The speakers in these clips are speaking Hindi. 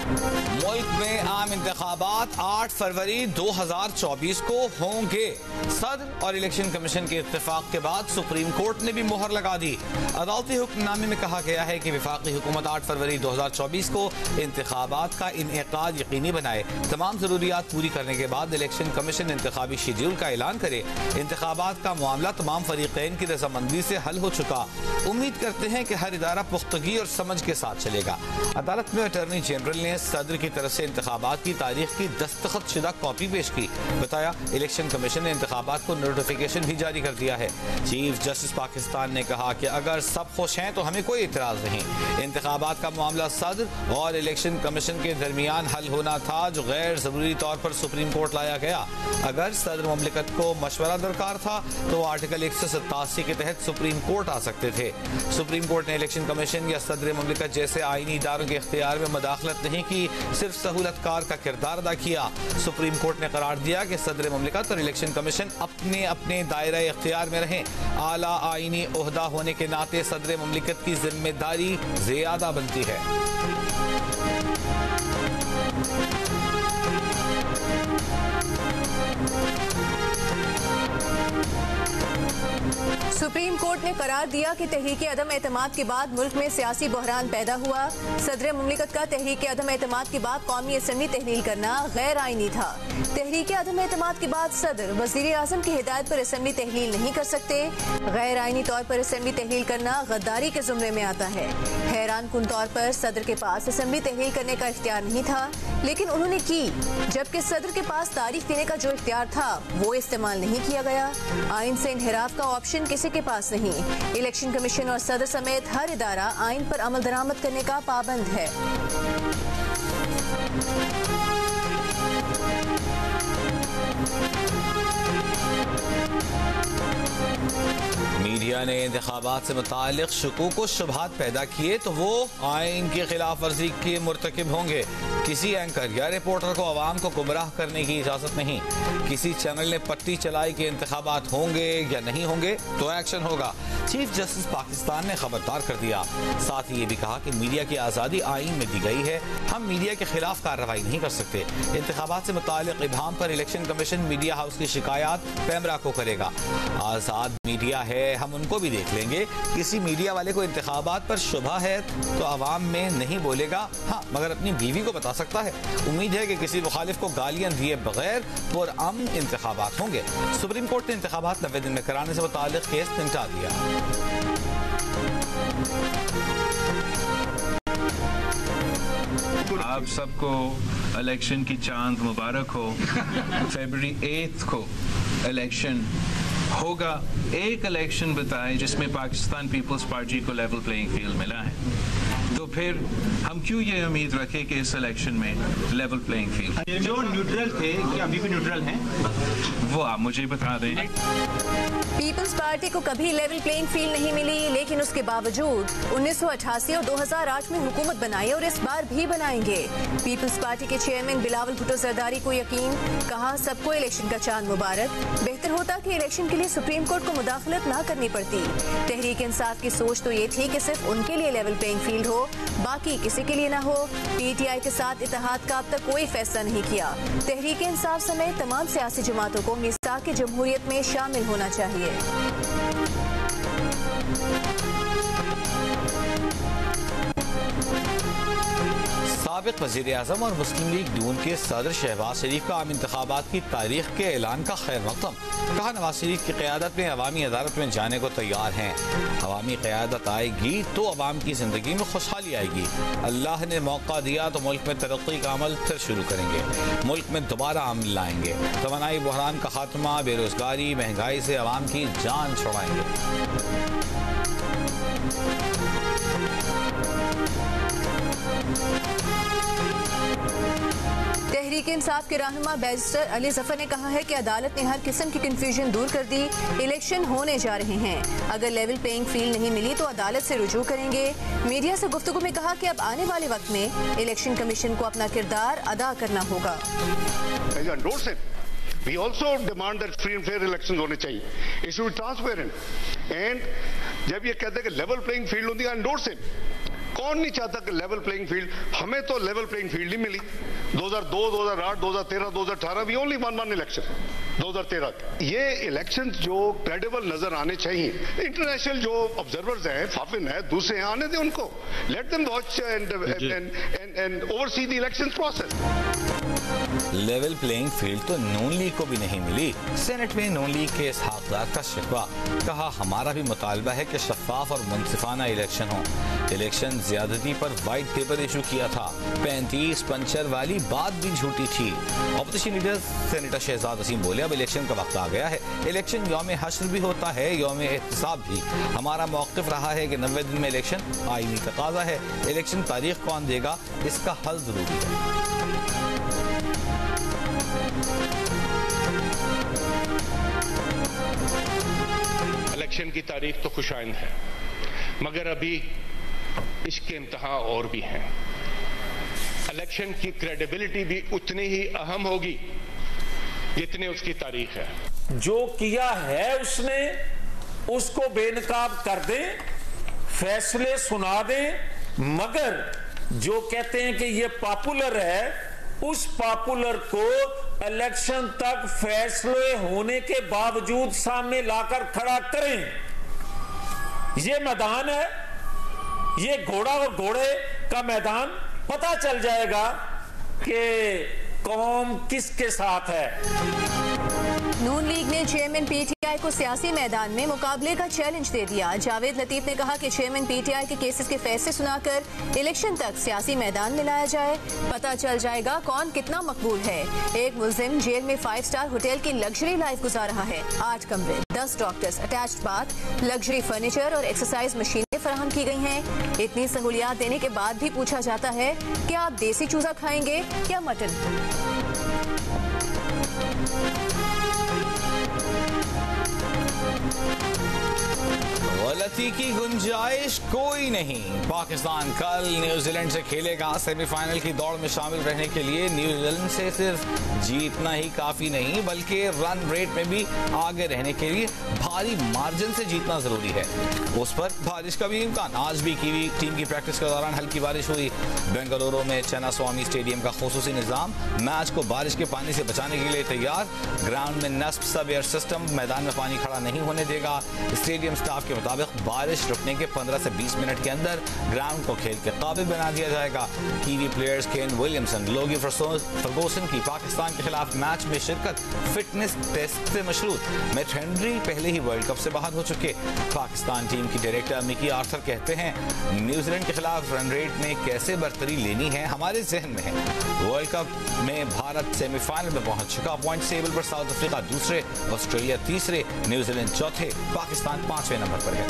मुल्क में आम इंतखाबात 8 फरवरी 2024 को होंगे। सदर और इलेक्शन कमीशन के इत्तेफाक के बाद सुप्रीम कोर्ट ने भी मुहर लगा दी। अदालती हुक्मनामे में कहा गया है कि वफाकी हुकूमत 8 फरवरी 2024 को इंतखाबात का इनेकाद यकीनी बनाए। तमाम जरूरियात पूरी करने के बाद इलेक्शन कमीशन इंतखाबी शेड्यूल का ऐलान करे। इंतखाबात का मामला तमाम फरीकैन की रजामंदी से हल हो चुका। उम्मीद करते हैं कि हर इदारा पुख्तगी और समझ के साथ चलेगा। अदालत में अटॉर्नी जनरल ने सदर की तरफ से इंतखाबात की तारीख की दस्तखत शुदा कॉपी पेश की। बताया इलेक्शन कमीशन ने इंतखाबात को नोटिफिकेशन भी जारी कर दिया है। चीफ जस्टिस पाकिस्तान ने कहा कि अगर सब खुश हैं तो हमें कोई इतराज नहीं। इंतखाबात का मामला सदर और इलेक्शन कमीशन के दरमियान हल होना था, जो गैर जरूरी तौर पर सुप्रीम कोर्ट लाया गया। अगर सदर मुमलिकत को मशवरा दरकार था तो आर्टिकल 187 के तहत सुप्रीम कोर्ट आ सकते थे। सुप्रीम कोर्ट ने इलेक्शन कमीशन या सदर मुमलिकत जैसे आईनी इदारों के इख्तियार में मुदाखलत नहीं की, सिर्फ सहूलतकार का किरदार अदा किया। सुप्रीम कोर्ट ने करार दिया कि सदर मुमलिकत और इलेक्शन कमीशन अपने अपने दायरा इख्तियार में रहें। आला आईनी ओहदा होने के नाते सदर मुमलिकत की जिम्मेदारी ज्यादा बनती है। सुप्रीम कोर्ट ने करार दिया कि तहरीक अदम एतमाद के बाद मुल्क में सियासी बहरान पैदा हुआ। सदर मुमलिकत का तहरीक अदम एतमाद के बाद कौमी असम्बली तहलील करना गैर आईनी था। तहरीक अदम एतमाद के बाद सदर वजीर आजम की हिदायत पर असम्बली तहलील नहीं कर सकते। गैर आईनी तौर पर असम्बली तहलील करना गद्दारी के जुमरे में आता है। हैरान कुन तौर पर सदर के पास असम्बली तहलील करने का इख्तियार नहीं था, लेकिन उन्होंने की, जबकि सदर के पास तारीख देने का जो इख्तियार था वो इस्तेमाल नहीं किया गया। आइन से इनहिराफ का ऑप्शन किसी के पास नहीं। इलेक्शन कमीशन और सदर समेत हर इदारा आइन पर अमल दरामद करने का पाबंद है। मीडिया ने इंतखाबात से मुतालिक शुकूक व शुबहात पैदा किए तो वो आइन की खिलाफ वर्जी के मुर्तकिब होंगे। किसी एंकर या रिपोर्टर को अवाम को गुमराह करने की इजाजत नहीं। किसी चैनल ने पट्टी चलाई कि इंतखाबात होंगे या नहीं होंगे तो एक्शन होगा। चीफ जस्टिस पाकिस्तान ने खबरदार कर दिया। साथ ही ये भी कहा कि मीडिया की आज़ादी आइन में दी गई है, हम मीडिया के खिलाफ कार्रवाई नहीं कर सकते। इंतखाबात से मुतालिक इब्हाम पर इलेक्शन कमीशन मीडिया हाउस की शिकायत पैमरा को करेगा। आज़ाद मीडिया है, हम उनको भी देख लेंगे। किसी मीडिया वाले को इंतखाबात पर शुबा है तो अवाम में नहीं बोलेगा, हाँ मगर अपनी बीवी को बता सकता है। उम्मीद है कि किसी मुखालिफ को गालियां दिए बगैर पुरअमन इंतखाबात होंगे। सुप्रीम कोर्ट ने इंतखाबात 90 दिन में कराने से मुतालिक केस निपटा दिया। आप सबको इलेक्शन की चांद मुबारक हो। फरवरी 8 को इलेक्शन होगा। एक इलेक्शन बताए जिसमें पाकिस्तान पीपल्स पार्टी को लेवल प्लेइंग फील्ड मिला है, तो फिर हम क्यों ये उम्मीद रखें कि इस इलेक्शन में लेवल प्लेइंग फील्ड। जो न्यूट्रल थे कि अभी भी न्यूट्रल हैं, वो आप मुझे बता दें। पीपल्स पार्टी को कभी लेवल प्लेइंग फील्ड नहीं मिली, लेकिन उसके बावजूद 1988 और 2008 में हुकूमत बनाई और इस बार भी बनाएंगे। पीपल्स पार्टी के चेयरमैन बिलावल भुट्टो जरदारी को यकीन, कहा सबको इलेक्शन का चांद मुबारक। बेहतर होता कि इलेक्शन के लिए सुप्रीम कोर्ट को मुदाखलत ना करनी पड़ती। तहरीक इंसाफ की सोच तो ये थी कि सिर्फ उनके लिए लेवल प्लेइंग फील्ड हो, बाकी किसी के लिए ना हो। PTI के साथ इत्तेहाद का अब तक कोई फैसला नहीं किया। तहरीक इंसाफ समेत तमाम सियासी जमातों को मीसाक जमहूरियत में शामिल होना चाहिए। साबिक वज़ीर आज़म और मुस्लिम लीग नून के सदर शहबाज शरीफ का आम इंतखाबात की तारीख के ऐलान का खैर मक़दम। कहा नवाज शरीफ की क़यादत में अवामी अदालत में जाने को तैयार हैं। अवामी क़यादत आएगी तो अवाम की ज़िंदगी में खुशहाली आएगी। अल्लाह ने मौका दिया तो मुल्क में तरक्की का अमल फिर शुरू करेंगे। मुल्क में दोबारा अमन लाएंगे। तवानाई बहरान का खात्मा, बेरोजगारी, महंगाई से अवाम की जान छुड़ाएंगे। तहरीक इंसाफ के रहनुमा बैरिस्टर अली जफर ने कहा है कि अदालत ने हर किस्म की कंफ्यूजन दूर कर दी। इलेक्शन होने जा रहे हैं, अगर लेवल प्लेइंग फील्ड नहीं मिली तो अदालत से रुजू करेंगे। मीडिया से गुफ्तगू में कहा कि अब आने वाले वक्त में इलेक्शन कमीशन को अपना किरदार अदा करना होगा। We also demand that free and fair elections होने चाहिए. It should be transparent. And जब ये कहते हैं कि level playing field होती है, endorse it. कौन नहीं चाहता कि लेवल प्लेइंग फील्ड, हमें तो लेवल प्लेइंग फील्ड ही मिली 2002, 2008, 2013, 2018 भी ओनली वन इलेक्शन 2013। ये इलेक्शन जो क्रेडिबल नजर आने चाहिए, इंटरनेशनल जो ऑब्जर्वर्स हैं, फाफिन है, दूसरे हैं, आने दें उनको, let them watch and oversee the election process. Level playing field तो नून लीग को भी नहीं मिली। सेनेट में नून लीग के इसहाक डार का शिकवा, कहा हमारा भी मुतालबा है कि शफाफ और मुनसिफाना इलेक्शन हो। इलेक्शन ज्यादती पर वाइट पेपर इशू किया था, 35 पंचर वाली बात भी झूठी थी। Opposition leader senator Shahzad Waseem बोले अब इलेक्शन का वक्त आ गया है, इलेक्शन यौम हश्र भी होता है, यौम एहतिसाब भी। हमारा मौक़िफ़ रहा है कि 90 दिन में इलेक्शन आईनी तकाज़ा है, इलेक्शन तारीख कौन देगा इसका हल जरूरी है। इलेक्शन की तारीख तो खुशाइंद है, मगर अभी इसके इम्तहा और भी हैं। इलेक्शन की क्रेडिबिलिटी भी उतनी ही अहम होगी जितनी उसकी तारीख है। जो किया है उसने, उसको बेनकाब कर दें, फैसले सुना दें, मगर जो कहते हैं कि ये पॉपुलर है, उस पॉपुलर को इलेक्शन तक फैसले होने के बावजूद सामने लाकर खड़ा करें। ये मैदान है, ये घोड़ा और घोड़े का मैदान, पता चल जाएगा कि कौम किसके साथ है। नून लीग ने चेयरमैन पीटीआई को सियासी मैदान में मुकाबले का चैलेंज दे दिया। जावेद लतीफ ने कहा कि चेयरमैन पीटीआई के केसेस के फैसले सुनाकर इलेक्शन तक सियासी मैदान में लाया जाए, पता चल जाएगा कौन कितना मकबूल है। एक मुल्जिम जेल में 5 स्टार होटल की लग्जरी लाइफ गुजार रहा है। 8 कमरे, 10 doctors, attached bath, luxury furniture और एक्सरसाइज मशीनें फराहम की गई हैं। इतनी सहूलियात देने के बाद भी पूछा जाता है कि आप देसी चूजा खाएंगे या मटन। गलती की गुंजाइश कोई नहीं। पाकिस्तान कल न्यूजीलैंड से खेलेगा। सेमीफाइनल की दौड़ में शामिल रहने के लिए न्यूजीलैंड से सिर्फ जीतना ही काफी नहीं, बल्कि रन रेट में भी आगे रहने के लिए भारी मार्जिन से जीतना जरूरी है। उस पर बारिश का भी इम्कान। आज भी कीवी टीम की प्रैक्टिस के दौरान हल्की बारिश हुई। बेंगलुरु में चन्ना स्वामी स्टेडियम का खुसूसी निजाम मैच को बारिश के पानी से बचाने के लिए तैयार। ग्राउंड में नस्ब सब एयर सिस्टम मैदान में पानी खड़ा नहीं होने देगा। स्टेडियम स्टाफ के मुताबिक बारिश रुकने के 15 से 20 मिनट के अंदर ग्राउंड को खेल के काबिल बना दिया जाएगा। कीवी प्लेयर्स केन विलियमसन, लोगी फर्गूसन की पाकिस्तान के खिलाफ मैच में शिरकत फिटनेस टेस्ट से मशरूत। मैट हेनरी पहले ही वर्ल्ड कप से बाहर हो चुके। पाकिस्तान टीम की डायरेक्टर मिकी आर्थर कहते हैं न्यूजीलैंड के खिलाफ रन रेट में कैसे बढ़तरी लेनी है हमारे जहन में है। वर्ल्ड कप में भारत सेमीफाइनल में पहुंच चुका। पॉइंट टेबल पर साउथ अफ्रीका दूसरे, ऑस्ट्रेलिया तीसरे, न्यूजीलैंड चौथे, पाकिस्तान 5वें नंबर पर है।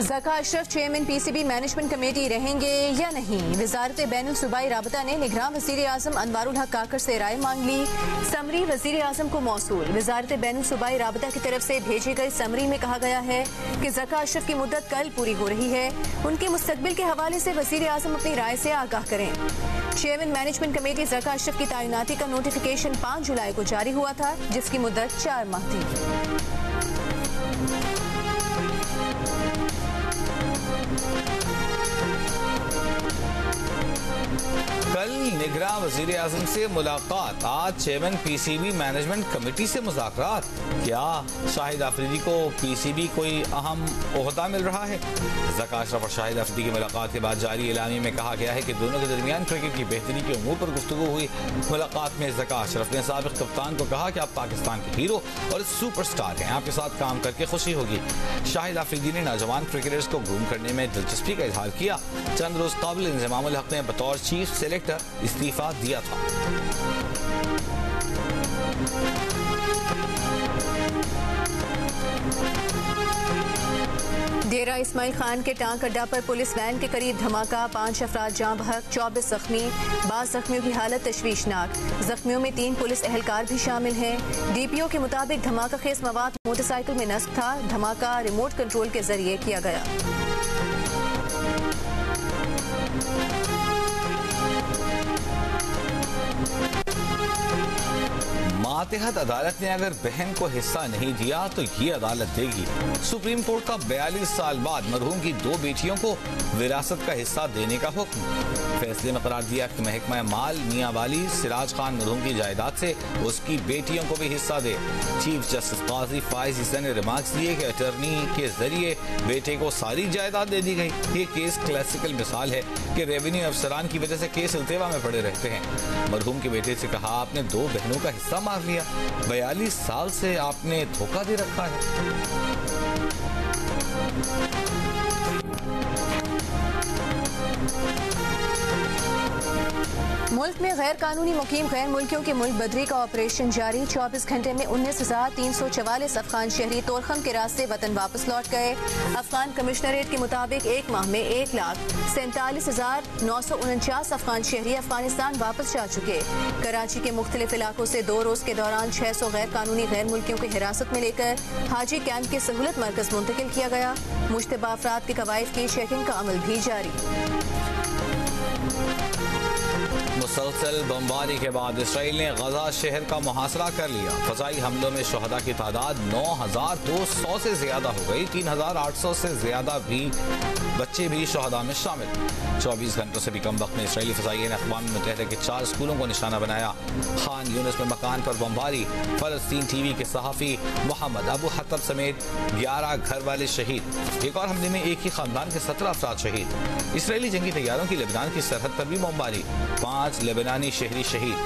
Zaka Ashraf chairman PCB management committee रहेंगे या नहीं? वजारत बैनुल सूबाई राबता ने निगरान वज़ीर आज़म अनवारुल हक काकर से राय मांग ली। समरी वज़ीर आज़म को मौसूल। वजारत बैनुल सूबाई राबता की तरफ से भेजी गई समरी में कहा गया है कि ज़का अशरफ की मुद्दत कल पूरी हो रही है। उनके मुस्तकबिल के हवाले से वज़ीर आज़म अपनी राय से आगाह करें। Chairman management committee Zaka Ashraf की तैनाती का नोटिफिकेशन 5 जुलाई को जारी हुआ था, जिसकी मुद्दत 4 माह थी। कल निगरान वज़ीर आज़म से मुलाकात, आज चेयरमैन पीसीबी मैनेजमेंट कमेटी से मुज़ाकरात। क्या शाहिद आफरीदी को पीसीबी कोई अहम ओहदा मिल रहा है? ज़का अशरफ और शाहिद आफरीदी की मुलाकात के बाद जारी एलामी में कहा गया है कि दोनों के दरमियान क्रिकेट की बेहतरी के उमूर पर गुफ्तगू हुई। मुलाकात में ज़का अशरफ ने साबिक़ कप्तान को कहा कि आप पाकिस्तान के हीरो और सुपरस्टार हैं, आपके साथ काम करके खुशी होगी। शाहिद आफरीदी ने नौजवान क्रिकेटर्स को ग्रूम करने में दिलचस्पी का इजहार किया। चंद रोज कबल इंज़मामुल हक ने बतौर चीफ सेलेक्टर इस्तीफा दिया था। डेरा इस्माइल खान के टांक अड्डा पर पुलिस वैन के करीब धमाका, 5 अफराद जाँ बहक, 24 जख्मी। 12 जख्मियों की हालत तशवीशनाक। जख्मियों में 3 पुलिस एहलकार भी शामिल हैं। डीपीओ के मुताबिक धमाका खेज मवाद मोटरसाइकिल में नस्ब था। धमाका रिमोट कंट्रोल के जरिए किया गया। मातहत अदालत ने अगर बहन को हिस्सा नहीं दिया तो ये अदालत देगी। सुप्रीम कोर्ट का 42 साल बाद मरहूम की 2 बेटियों को विरासत का हिस्सा देने का हुक्म। फैसले में करार दिया कि महकमा माल मियां वाली सिराज खान मरहूम की जायदाद से उसकी बेटियों को भी हिस्सा दे। चीफ जस्टिस काजी फाइज ईसा ने रिमार्क्स दिए कि अटर्नी के जरिए बेटे को सारी जायदाद दे दी गई। ये केस क्लासिकल मिसाल है कि रेवेन्यू अफसरान की वजह से केस इल्तेवा में पड़े रहते हैं। मरहूम के बेटे से कहा, आपने 2 बहनों का हिस्सा मार लिया, 42 साल से आपने धोखा दे रखा है। मुल्क में गैर कानूनी मुकीम गैर मुल्कियों की मुल्क बदरी का ऑपरेशन जारी। 24 घंटे में 19,344 अफगान शहरी तोरखम के रास्ते वतन वापस लौट गए। अफगान कमिश्नरेट के मुताबिक 1 माह में 1,47,949 अफगान शहरी अफगानिस्तान वापस जा चुके। कराची के मुख्तलिफ इलाकों से 2 रोज के दौरान 600 गैर कानूनी गैर मुल्कियों को हिरासत में लेकर हाजी कैंप के सहूलत मरकज मुंतकिल किया गया। मुश्तबा अफराद के कवायद की चेकिंग का अमल भी जारी। मुसलसल बमबारी के बाद इसराइल ने गजा शहर का मुहासरा कर लिया। फजाई हमलों में शहदा की तादाद 9,200 से ज्यादा हो गई। 3,800 से ज्यादा भी बच्चे भी शहदा में शामिल। 24 घंटों से भी कम वक्त में इसराइली फजाइये ने अक़वाम मुत्तहिदा के 4 स्कूलों को निशाना बनाया। खान यूनिस में मकान पर बमबारी। फलस्तीन टीवी के सहाफ़ी मोहम्मद अबू हत्तब समेत 11 घर वाले शहीद। एक और हमले में एक ही खानदान के 17 अफराद शहीद। इसराइली जंगी तैयारों की लेबनान की सरहद पर भी बमबारी। 5 लेबनानी शहरी शहीद।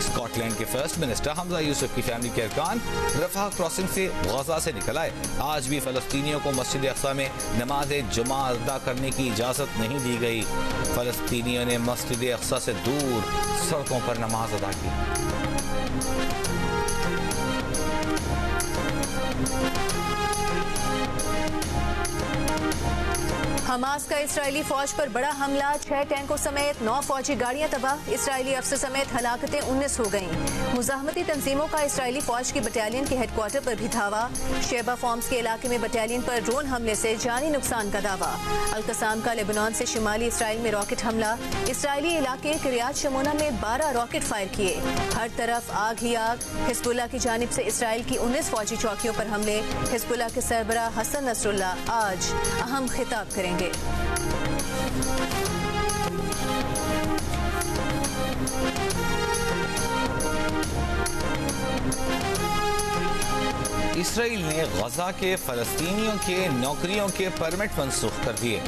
स्कॉटलैंड के फर्स्ट मिनिस्टर हमजा यूसुफ की फैमिली के अरकान रफा क्रॉसिंग से गजा से निकल आए। आज भी फलस्तीनियों को मस्जिद अक्सा में नमाज जुमा अदा करने की इजाजत नहीं दी गई। फलस्तीनियों ने मस्जिद अक्सा से दूर सड़कों पर नमाज अदा की। हमास का इसराइली फौज पर बड़ा हमला। 6 टैंकों समेत 9 फौजी गाड़ियां तबाह। इसराइली अफसर समेत हलाकतें 19 हो गईं। मुजाहमती तंजीमों का इसराइली फौज की बटालियन के हेडक्वार्टर पर भी धावा। शेबा फॉर्म्स के इलाके में बटालियन पर ड्रोन हमले से जानी नुकसान का दावा। अल-कसाम का लेबनान से शिमाली इसराइल में रॉकेट हमला। इसराइली इलाके किरियात शमोना में 12 रॉकेट फायर किए। हर तरफ आग ही आग। हिजबुल्लाह की जानिब से इसराइल की 19 फौजी चौकियों पर हमले। हिजबुल्लाह के सरबराह हसन नसरुल्लाह आज अहम खिताब करेंगे। इसराइल ने गजा के फलस्तीनियों के नौकरियों के परमिट मनसूख कर दिए।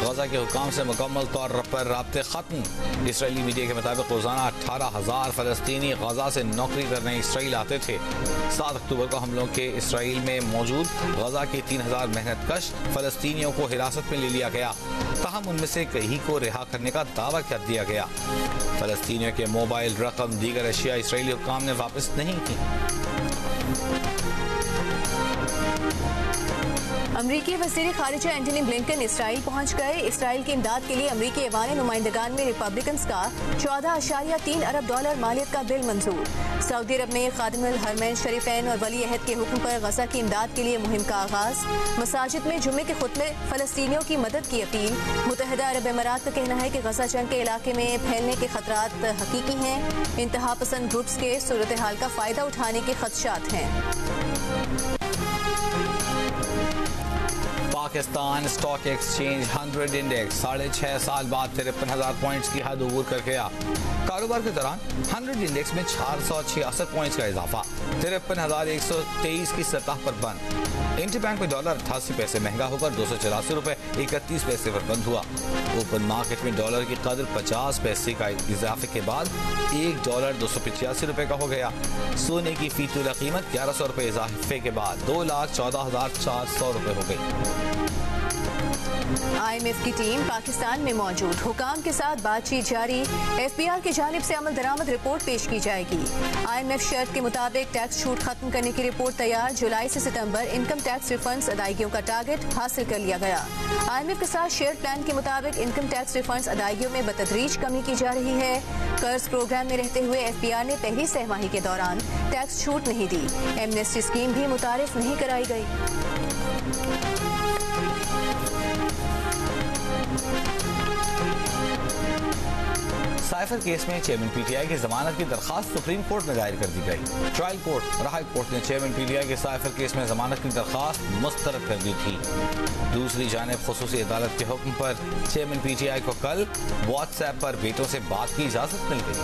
गजा के हुकाम से मुकम्मल तौर पर राब्ते खत्म। इसराइली मीडिया के मुताबिक रोजाना 18,000 फलस्तीनी गजा से नौकरी करने इसराइल आते थे। 7 अक्टूबर को हमलों के इसराइल में मौजूद गजा के 3,000 मेहनतकश फलस्तीनियों को हिरासत में ले लिया गया। ताहम उनमें से कई को रिहा करने का दावा कर दिया गया। फलस्तीनियों के मोबाइल रकम दीगर अशिया इसराइली हुकाम ने वापस नहीं की। अमरीकी वज़ीर ख़ारिजा एंटनी ब्लिंकन इसराइल पहुंच गए। इसराइल की इमदाद के लिए अमरीकी ऐवान नुमाइंदगान में रिपब्लिकन्स का $14.3 अरब मालियत का बिल मंजूर। सऊदी अरब में खादिमुल हरमैन शरीफैन और वली अहद के हुक्म पर गजा की इमदाद के लिए मुहिम का आगाज। मसाजिद में जुम्मे के खुतबे, फलस्तीनियों की मदद की अपील। मुत्तहिदा अरब अमारात का कहना है कि गजा जंग के इलाके में फैलने के खतरात हकीकी हैं। इंतहा पसंद ग्रुप्स के सूरत हाल का फायदा उठाने के खदशात हैं। पाकिस्तान स्टॉक एक्सचेंज 100 इंडेक्स 6.5 साल बाद 53,000 पॉइंट्स की हद अबूर कर गया। कारोबार के दौरान 100 इंडेक्स में 466 पॉइंट्स का इजाफा 53,123 की सतह पर बंद। इंटरबैंक में डॉलर 88 पैसे महंगा होकर $284.31 पर बंद हुआ। ओपन मार्केट में डॉलर की कदर 50 पैसे का इजाफे के बाद $1 $285 का हो गया। सोने की फी तोला कीमत $1100 इजाफे के बाद $2,14,400 हो गई। IMF की टीम पाकिस्तान में मौजूद। हुकाम के साथ बातचीत जारी। FBR की जानिब से अमल दरामद रिपोर्ट पेश की जाएगी। IMF शर्त के मुताबिक टैक्स छूट खत्म करने की रिपोर्ट तैयार। जुलाई से सितंबर इनकम टैक्स रिफंड्स अदायगियों का टारगेट हासिल कर लिया गया। IMF के साथ शेयर प्लान के मुताबिक इनकम टैक्स रिफंड्स अदायगियों में बतदरीज कमी की जा रही है। कर्ज प्रोग्राम में रहते हुए FBR ने पहली सहमाही के दौरान टैक्स छूट नहीं दी। एमनेस्टी स्कीम भी मुतारिफ नहीं कराई गई। साइफर केस में चेयरमैन पीटीआई की जमानत की दरखास्त सुप्रीम कोर्ट में दायर कर दी गई। ट्रायल कोर्ट और हाई कोर्ट ने चेयरमैन पीटीआई के साइफर केस में जमानत की दरखास्त मुस्तरद कर दी थी। दूसरी जानिब खुसूसी अदालत के हुक्म पर चेयरमैन पीटीआई को कल व्हाट्सएप पर बेटों से बात की इजाजत मिल गई।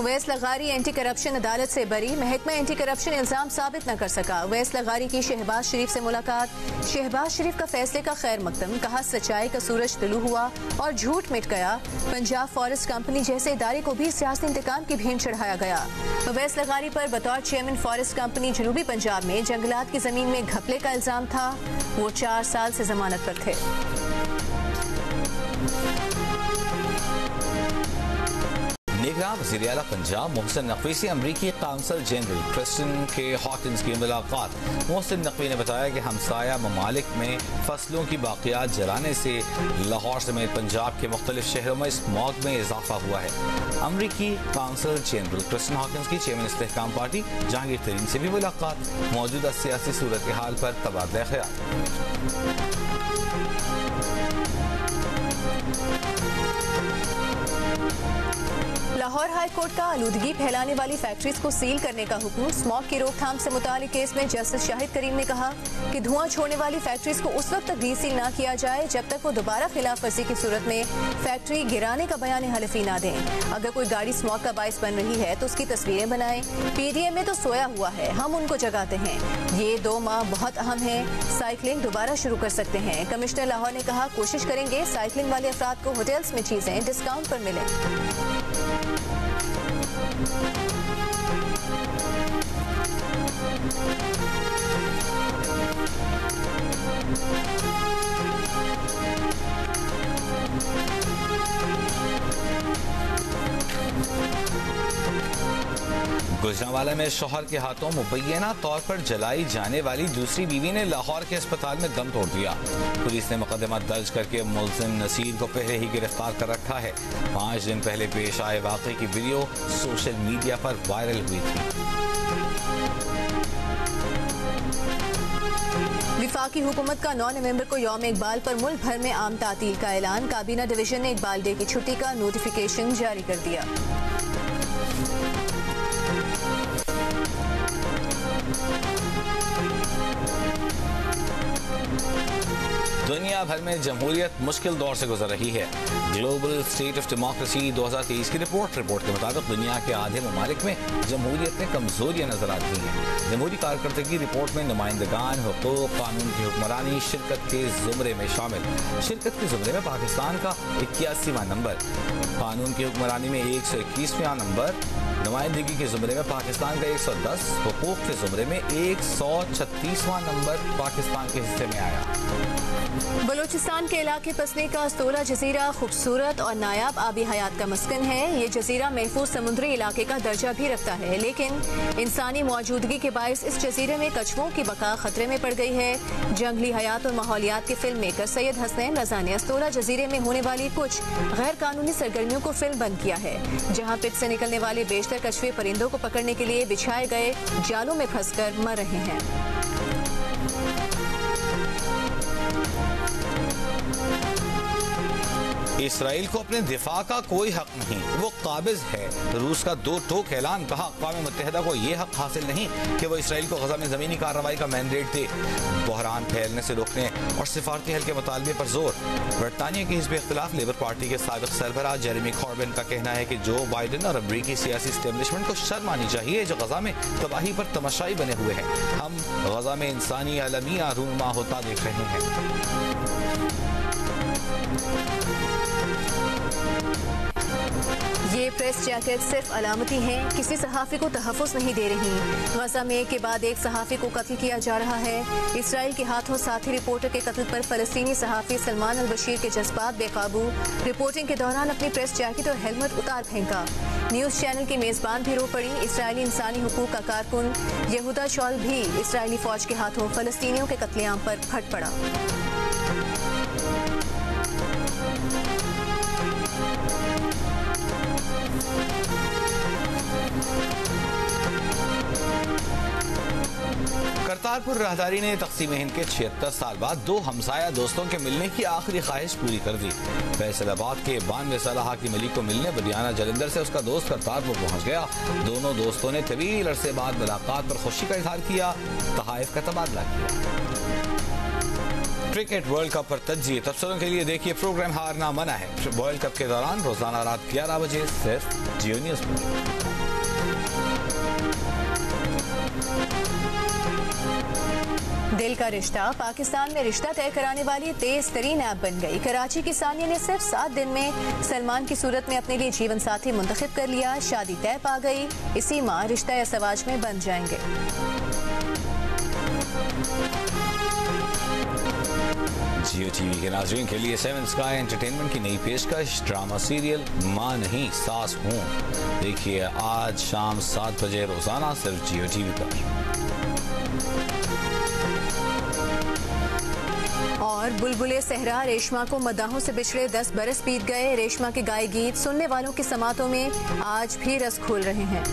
उवैस लगारी एंटी करप्शन अदालत से बरी, महकमा एंटी करप्शन इल्जाम साबित न कर सका। उवैस लगारी की शहबाज शरीफ से मुलाकात, शहबाज शरीफ का फैसले का खैर मकदम, कहा सच्चाई का सूरज तुलू हुआ और झूठ मिट गया। पंजाब फॉरेस्ट कंपनी जैसे इदारे को भी सियासी इंतकाम की भीड़ चढ़ाया गया। उवैस लगारी पर बतौर चेयरमैन फॉरेस्ट कंपनी जनूबी पंजाब में जंगलात की जमीन में घपले का इल्जाम था। वो 4 साल से जमानत पर थे। निगरान वज़ीर आला पंजाब मोहसिन नकवी से अमरीकी काउंसल जनरल क्रिस्टियन के हॉकिंस की मुलाकात। मोहसिन नकवी ने बताया कि हमसाया ममालिक में फसलों की बाकियात जलाने से लाहौर समेत पंजाब के मुख्तलिफ शहरों में स्मॉग में इजाफा हुआ है। अमरीकी काउंसल जनरल क्रिस्टियन हॉकिंस की चेयरमैन इस्तेहकाम पार्टी जहांगीर तरीन से भी मुलाकात, मौजूदा सियासी सूरत हाल पर तबादला ख्याल। लाहौर हाई कोर्ट का आलूदगी फैलाने वाली फैक्ट्रीज को सील करने का हुक्म। स्मॉग की रोकथाम से मुतालिक केस में जस्टिस शाहिद करीम ने कहा कि धुआं छोड़ने वाली फैक्ट्रीज को उस वक्त तक रीसील न किया जाए जब तक वो दोबारा खिलाफ वर्जी की सूरत में फैक्ट्री गिराने का बयान हलफी ना दें। अगर कोई गाड़ी स्मॉग का बाइस बन रही है तो उसकी तस्वीरें बनाएं। पीडीएम में तो सोया हुआ है, हम उनको जगाते हैं। ये 2 माह बहुत अहम है, साइकिलिंग दोबारा शुरू कर सकते हैं। कमिश्नर लाहौर ने कहा कोशिश करेंगे साइकिलिंग वाले अफराद को होटल्स में चीजें डिस्काउंट पर मिलें। गुजरांवाला में शौहर के हाथों मुबैना तौर पर जलाई जाने वाली दूसरी बीवी ने लाहौर के अस्पताल में दम तोड़ दिया। पुलिस ने मुकदमा दर्ज करके मुलजिम नसीर को पहले ही गिरफ्तार कर रखा है। 5 दिन पहले पेश आए वाकये की वीडियो सोशल मीडिया पर वायरल हुई थी। विफाकी हुकूमत का 9 नवंबर को यौम इकबाल पर मुल्क भर में आम तातील का ऐलान। काबीना डिवीजन ने इकबाल डे की छुट्टी का नोटिफिकेशन जारी कर दिया। दुनिया भर में जमहूरियत मुश्किल दौर से गुजर रही है। ग्लोबल स्टेट ऑफ डेमोक्रेसी 2023 की रिपोर्ट के मुताबिक दुनिया के आधे ममालिक में जमहूरियत में कमजोरियां नजर आती हैं। जमहूरी कारकर्दगी रिपोर्ट में नुमाइंदगान हुकूक, कानून की हुक्मरानी शिरकत के जुमरे में शामिल। शिरकत के जुमरे में पाकिस्तान का 81वां नंबर, कानून की हुक्मरानी में 121वां नंबर, नुमाइंदगी के जुमरे में पाकिस्तान का 110, हुकूक के जुमरे में 136वां नंबर पाकिस्तान के हिस्से में आया। बलूचिस्तान के इलाके पसने का अस्तोला जजीरा खूबसूरत और नायाब आबी हयात का मस्कन है। ये जजीरा महफूज समुद्री इलाके का दर्जा भी रखता है, लेकिन इंसानी मौजूदगी के बायस इस जजीरे में कछुओं की बका खतरे में पड़ गई है। जंगली हयात और माहौलियात के फिल्म मेकर सैयद हसनैन रजा ने अस्तोला जजीरे में होने वाली कुछ गैर कानूनी सरगर्मियों को फिल्म बंद किया है, जहाँ पिट से निकलने वाले बेशतर कछुए परिंदों को पकड़ने के लिए बिछाए गए जालों में फंसकर मर रहे हैं। इसराइल को अपने दिफा का कोई हक नहीं, वो काबिज है। रूस का 2 टोक ऐलान, कहा अक़वाम मुत्तहिदा को यह हक हासिल नहीं कि वो इसराइल को गजा में ज़मीनी कार्रवाई का मैंडेट दे। बहरान फैलने से रोकने और सिफारती हल के मुतालबे पर जोर। बरतानिया की हिज़्ब इख्तिलाफ लेबर पार्टी के साबिक़ सरबराह जेरेमी कॉर्बिन का कहना है कि जो बाइडन और अमरीकी सियासी इस्टेब्लिशमेंट को शर्म आनी चाहिए जो गजा में तबाही पर तमाशाई बने हुए हैं। हम गजा में इंसानी अलमिया रूनुमा होता देख रहे हैं। ये प्रेस जैकेट सिर्फ अलामती हैं, किसी सहाफ़ी को तहफ़्फ़ुज़ नहीं दे रही। गजा में एक के बाद एक सहाफ़ी को कत्ल किया जा रहा है। इसराइल के हाथों साथी रिपोर्टर के कत्ल पर फ़लस्तीनी सहाफ़ी सलमान अल बशीर के जज्बात बेकाबू। रिपोर्टिंग के दौरान अपनी प्रेस जैकेट और हेलमेट उतार फेंका। न्यूज़ चैनल की मेज़बान भी रो पड़ी। इसराइली इंसानी हुकूक का कारकुन यहूदा शॉल भी इसराइली फ़ौज के हाथों फ़लस्तीनियों के कत्लेआम पर फट पड़ा। करतारपुर राहदारी ने तक़सीम हिंद के 76 साल बाद दो हमसाया दोस्तों के मिलने की आखिरी ख्वाहिश पूरी कर दी। फैसलाबाद के 92 साल हाकिम अली को मिलने बदियाना जलंधर से उसका दोस्त करतारपुर पहुंच गया। दोनों दोस्तों ने तवील अरसे बाद मुलाकात पर खुशी का इजहार किया, तहाइफ का तबादला किया। क्रिकेट वर्ल्ड कप पर तज्जिए तबसरों के लिए देखिए प्रोग्राम हारना मना है वर्ल्ड कप के दौरान रोजाना रात 11 बजे सिर्फ जियो न्यूज़ पर। दिल का रिश्ता पाकिस्तान में रिश्ता तय कराने वाली तेज तरीन ऐप बन गई। कराची की सानिया ने सिर्फ 7 दिन में सलमान की सूरत में अपने लिए जीवन साथी मुंतखब कर लिया। शादी तय पा गई। इसी माह रिश्ता या सवाज में बन जाएंगे। जियो टीवी के नाज़रीन के लिए 7 स्काई एंटरटेनमेंट की नई पेशकश ड्रामा सीरियल मां नहीं सास हूं। देखिए आज शाम 7 बजे रोजाना सिर्फ जियो टीवी पर। और बुलबुले सहरा रेशमा को मदाहों से बिछड़े 10 बरस बीत गए। रेशमा के गाए गीत सुनने वालों की समातों में आज भी रस खोल रहे हैं।